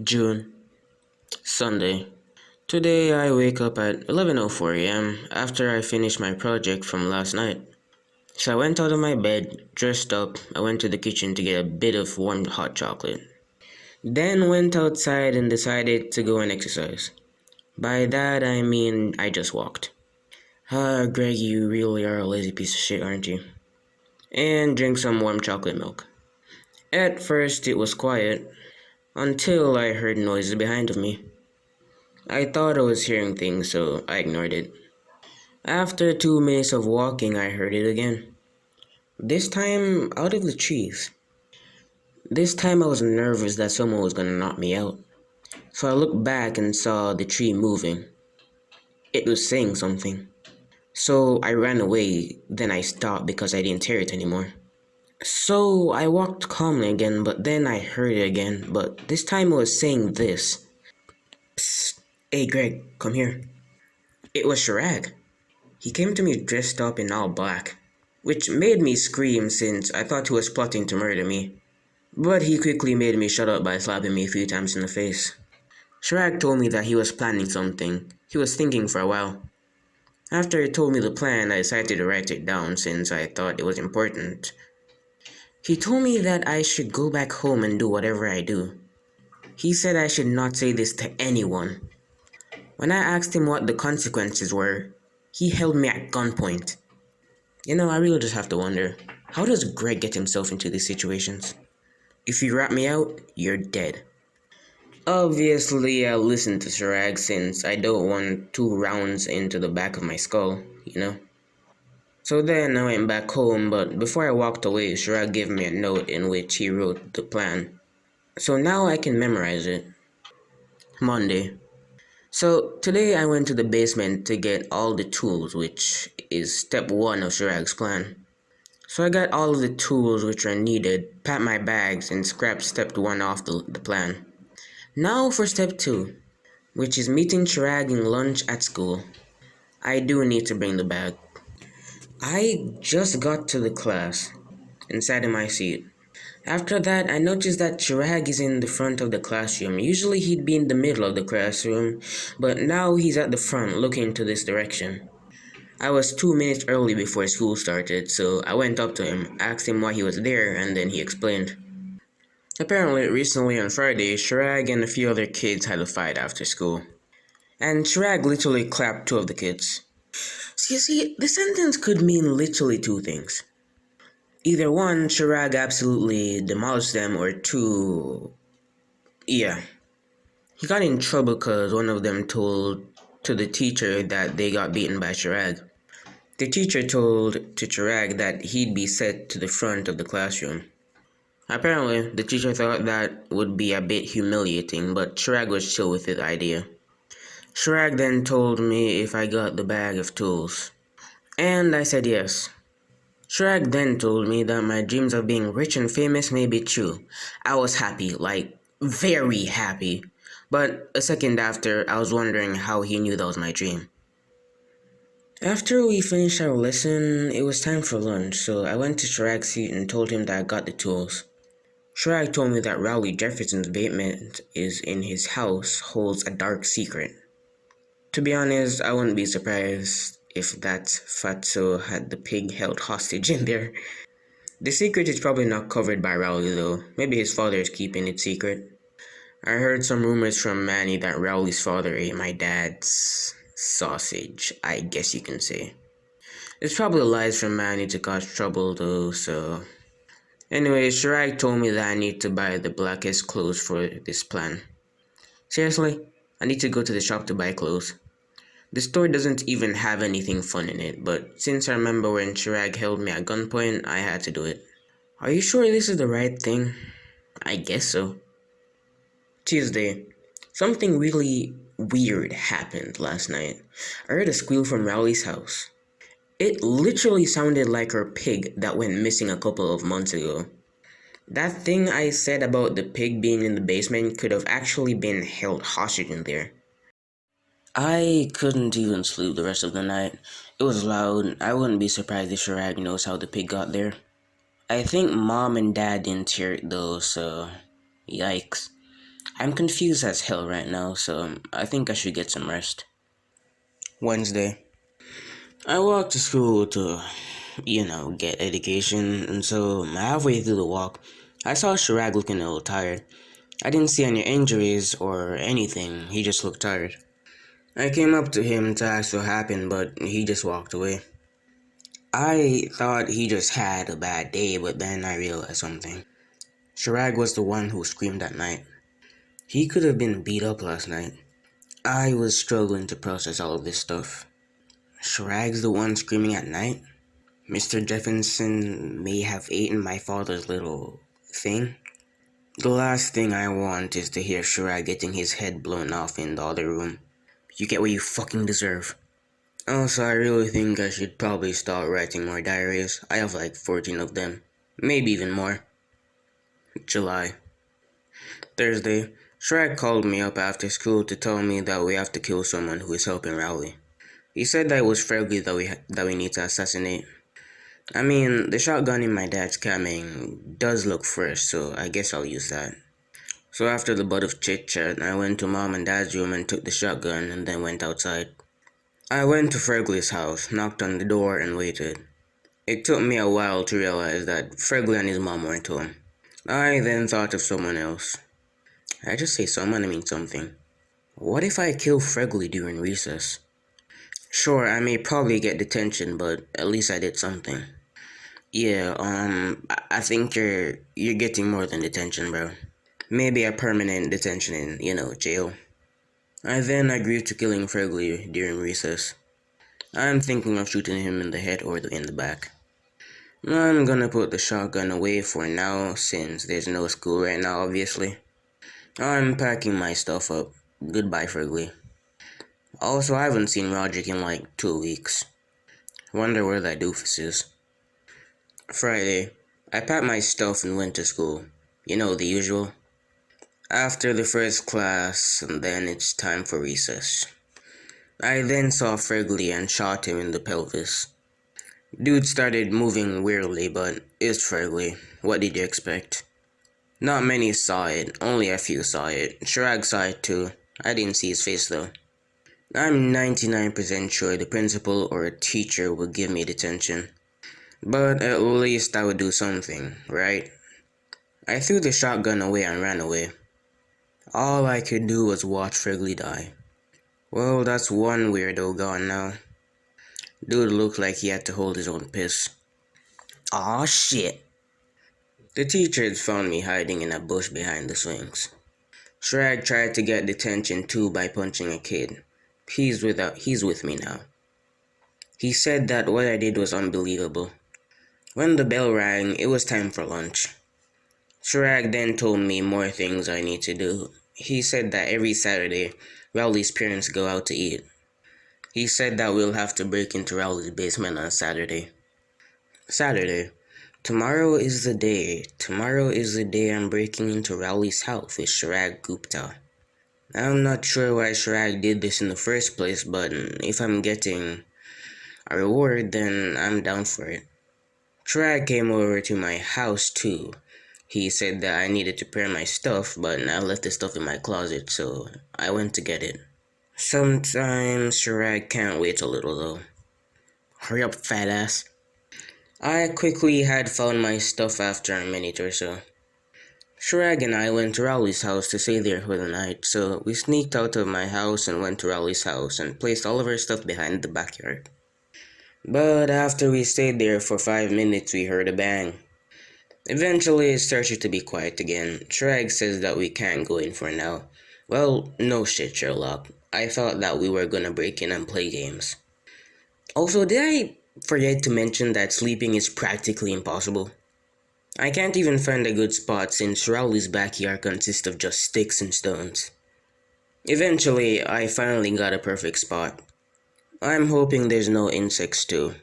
June, Sunday. Today I wake up at 11:04 a.m. after I finished my project from last night. So I went out of my bed, dressed up, I went to the kitchen to get a bit of warm hot chocolate. Then went outside and decided to go and exercise. By that I mean I just walked. Greg, you really are a lazy piece of shit, aren't you? And drink some warm chocolate milk. At first it was quiet, until I heard noises behind of me. I thought I was hearing things, so I ignored it. After 2 minutes of walking, I heard it again. This time, out of the trees. This time I was nervous that someone was gonna knock me out. So I looked back and saw the tree moving. It was saying something. So I ran away, then I stopped because I didn't hear it anymore. So I walked calmly again, but then I heard it again, but this time it was saying this. Psst, hey Greg, come here. It was Shrag. He came to me dressed up in all black, which made me scream since I thought he was plotting to murder me. But he quickly made me shut up by slapping me a few times in the face. Shrag told me that he was planning something. He was thinking for a while. After he told me the plan, I decided to write it down since I thought it was important. He told me that I should go back home and do whatever I do. He said I should not say this to anyone. When I asked him what the consequences were, he held me at gunpoint. I really just have to wonder, how does Greg get himself into these situations? If you rat me out, you're dead. Obviously, I listened to Sirag since I don't want 2 rounds into the back of my skull. So then I went back home, but before I walked away, Sirag gave me a note in which he wrote the plan. So now I can memorize it. Monday. So today I went to the basement to get all the tools, which is step 1 of Sirag's plan. So I got all of the tools which are needed, packed my bags, and scrapped step 1 off the plan. Now for step 2, which is meeting Chirag in lunch at school. I do need to bring the bag. I just got to the class and sat in my seat. After that, I noticed that Chirag is in the front of the classroom. Usually he'd be in the middle of the classroom, but now he's at the front looking to this direction. I was 2 minutes early before school started, so I went up to him, asked him why he was there, and then he explained. Apparently, recently on Friday, Chirag and a few other kids had a fight after school. And Chirag literally clapped 2 of the kids. So you see, the sentence could mean literally 2 things. Either 1, Chirag absolutely demolished them, or 2, yeah. He got in trouble because one of them told to the teacher that they got beaten by Chirag. The teacher told to Chirag that he'd be set to the front of the classroom. Apparently, the teacher thought that would be a bit humiliating, but Chirag was chill with the idea. Chirag then told me if I got the bag of tools, and I said yes. Chirag then told me that my dreams of being rich and famous may be true. I was happy, like, very happy. But a second after, I was wondering how he knew that was my dream. After we finished our lesson, it was time for lunch, so I went to Chirag's seat and told him that I got the tools. Chirag told me that Rowley Jefferson's basement is in his house holds a dark secret. To be honest, I wouldn't be surprised if that fatso had the pig held hostage in there. The secret is probably not covered by Rowley though. Maybe his father is keeping it secret. I heard some rumors from Manny that Rowley's father ate my dad's sausage, I guess you can say. It's probably lies from Manny to cause trouble though, so... Anyway, Chirag told me that I need to buy the blackest clothes for this plan. Seriously, I need to go to the shop to buy clothes. The store doesn't even have anything fun in it, but since I remember when Chirag held me at gunpoint, I had to do it. Are you sure this is the right thing? I guess so. Tuesday. Something really weird happened last night. I heard a squeal from Rowley's house. It literally sounded like her pig that went missing a couple of months ago. That thing I said about the pig being in the basement could have actually been held hostage in there. I couldn't even sleep the rest of the night. It was loud. I wouldn't be surprised if Chirag knows how the pig got there. I think Mom and Dad didn't hear it though, so... Yikes. I'm confused as hell right now, so I think I should get some rest. Wednesday. I walked to school to, get education, and so halfway through the walk, I saw Shirag looking a little tired. I didn't see any injuries or anything, he just looked tired. I came up to him to ask what happened, but he just walked away. I thought he just had a bad day, but then I realized something. Shirag was the one who screamed that night. He could have been beat up last night. I was struggling to process all of this stuff. Shirag's the one screaming at night? Mr. Jefferson may have eaten my father's little thing? The last thing I want is to hear Shirag getting his head blown off in the other room. You get what you fucking deserve. Also, I really think I should probably start writing more diaries. I have like 14 of them. Maybe even more. July. Thursday. Shrek called me up after school to tell me that we have to kill someone who is helping Rowley. He said that it was Fergie that we need to assassinate. I mean, the shotgun in my dad's camming does look fresh, so I guess I'll use that. So after the butt of chit-chat, I went to mom and dad's room and took the shotgun and then went outside. I went to Fergley's house, knocked on the door, and waited. It took me a while to realize that Fergley and his mom weren't home. I then thought of someone else. I just say someone, I mean something. What if I kill Fergley during recess? Sure, I may probably get detention, but at least I did something. Yeah, I think you're getting more than detention, bro. Maybe a permanent detention in, jail. I then agreed to killing Fergley during recess. I'm thinking of shooting him in the head or in the back. I'm gonna put the shotgun away for now, since there's no school right now, obviously. I'm packing my stuff up. Goodbye, Fergley. Also, I haven't seen Roderick in like 2 weeks. Wonder where that doofus is. Friday. I packed my stuff and went to school. The usual. After the first class, and then it's time for recess. I then saw Fergley and shot him in the pelvis. Dude started moving weirdly, but it's Fergley. What did you expect? Not many saw it, only a few saw it. Shrag saw it too. I didn't see his face though. I'm 99% sure the principal or a teacher would give me detention. But at least I would do something, right? I threw the shotgun away and ran away. All I could do was watch Fergley die. Well, that's one weirdo gone now. Dude looked like he had to hold his own piss. Aw, shit. The teacher had found me hiding in a bush behind the swings. Shrag tried to get detention too by punching a kid. He's with me now. He said that what I did was unbelievable. When the bell rang, it was time for lunch. Shrag then told me more things I need to do. He said that every Saturday, Rowley's parents go out to eat. He said that we'll have to break into Rowley's basement on Saturday. Saturday. Tomorrow is the day. Tomorrow is the day I'm breaking into Rowley's house with Shrag Gupta. I'm not sure why Shrag did this in the first place, but if I'm getting a reward, then I'm down for it. Shrag came over to my house too. He said that I needed to prepare my stuff, but I left the stuff in my closet, so I went to get it. Sometimes Shrag can't wait a little though. Hurry up, fat ass. I quickly had found my stuff after a minute or so. Shrag and I went to Rowley's house to stay there for the night, so we sneaked out of my house and went to Rowley's house and placed all of our stuff behind the backyard. But after we stayed there for 5 minutes, we heard a bang. Eventually, it started to be quiet again. Shrag says that we can't go in for now. Well, no shit, Sherlock. I thought that we were gonna break in and play games. Also, did I forget to mention that sleeping is practically impossible? I can't even find a good spot since Rowley's backyard consists of just sticks and stones. Eventually, I finally got a perfect spot. I'm hoping there's no insects too.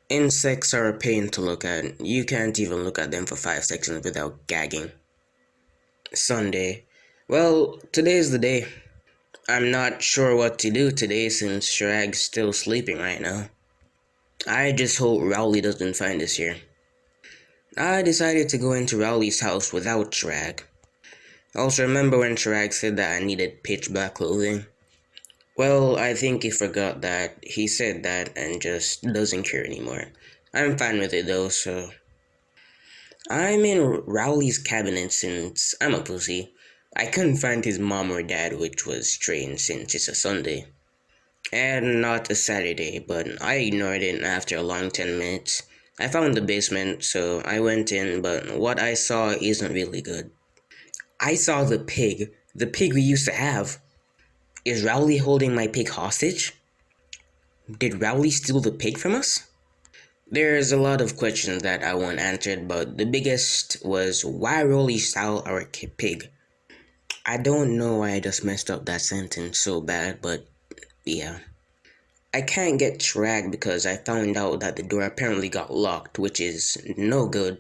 Insects are a pain to look at. You can't even look at them for 5 seconds without gagging. Sunday. Well, today's the day. I'm not sure what to do today since Shrag's still sleeping right now. I just hope Rowley doesn't find us here. I decided to go into Rowley's house without Shrag. Also, remember when Chirag said that I needed pitch black clothing? Well, I think he forgot that he said that and just doesn't care anymore. I'm fine with it though, so. I'm in Rowley's cabinet since I'm a pussy. I couldn't find his mom or dad, which was strange since it's a Sunday. And not a Saturday, but I ignored it after a long 10 minutes. I found the basement, so I went in, but what I saw isn't really good. I saw the pig we used to have. Is Rowley holding my pig hostage? Did Rowley steal the pig from us? There's a lot of questions that I want answered, but the biggest was why Rowley stole our pig? I don't know why I just messed up that sentence so bad, but yeah. I can't get Shrag because I found out that the door apparently got locked, which is no good.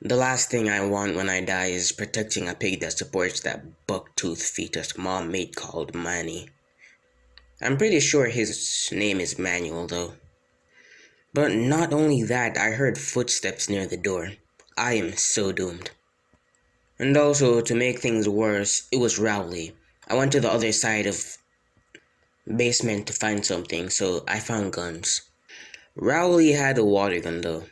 The last thing I want when I die is protecting a pig that supports that buck-toothed fetus mom made called Manny. I'm pretty sure his name is Manuel though. But not only that, I heard footsteps near the door. I am so doomed. And also, to make things worse, it was Rowley. I went to the other side of basement to find something, so I found guns. Rowley had a water gun though.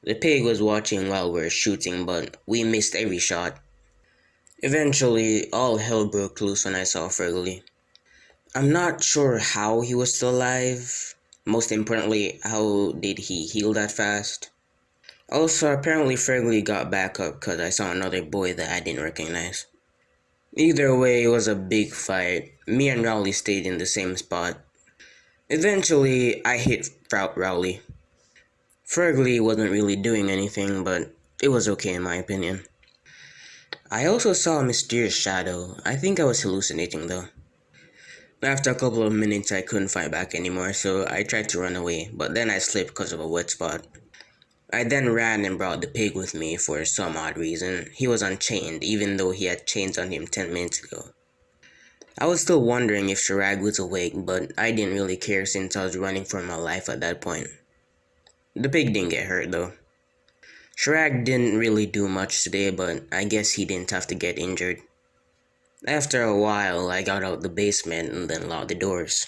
The pig was watching while we were shooting, but we missed every shot. Eventually, all hell broke loose when I saw Fergie. I'm not sure how he was still alive. Most importantly, how did he heal that fast? Also, apparently Fergie got back up because I saw another boy that I didn't recognize. Either way, it was a big fight. Me and Rowley stayed in the same spot. Eventually, I hit Rowley. Fergie wasn't really doing anything, but it was okay in my opinion. I also saw a mysterious shadow. I think I was hallucinating though. After a couple of minutes, I couldn't fight back anymore, so I tried to run away, but then I slipped because of a wet spot. I then ran and brought the pig with me for some odd reason. He was unchained, even though he had chains on him 10 minutes ago. I was still wondering if Chirag was awake, but I didn't really care since I was running for my life at that point. The pig didn't get hurt though. Chirag didn't really do much today, but I guess he didn't have to get injured. After a while, I got out the basement and then locked the doors.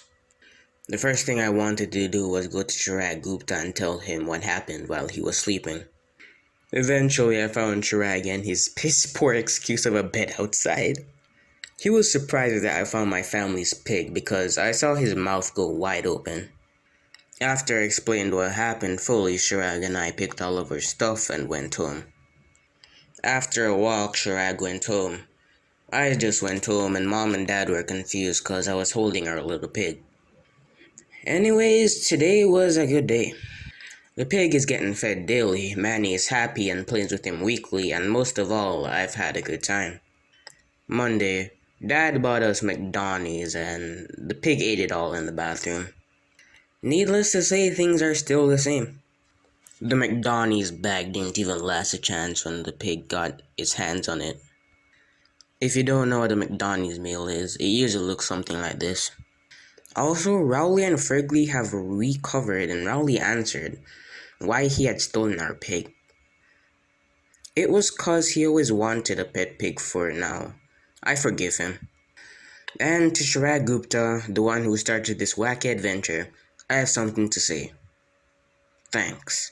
The first thing I wanted to do was go to Chirag Gupta and tell him what happened while he was sleeping. Eventually, I found Chirag and his piss-poor excuse of a bed outside. He was surprised that I found my family's pig because I saw his mouth go wide open. After I explained what happened fully, Chirag and I picked all of our stuff and went home. After a walk, Chirag went home. I just went home and Mom and Dad were confused because I was holding our little pig. Anyways, today was a good day. The pig is getting fed daily, Manny is happy and plays with him weekly, and most of all, I've had a good time. Monday, Dad bought us McDonald's and the pig ate it all in the bathroom. Needless to say, things are still the same. The McDonald's bag didn't even last a chance when the pig got its hands on it. If you don't know what a McDonald's meal is, it usually looks something like this. Also, Rowley and Fergie have recovered and Rowley answered why he had stolen our pig. It was cause he always wanted a pet pig for now. I forgive him. And to Chirag Gupta, the one who started this wacky adventure, I have something to say. Thanks.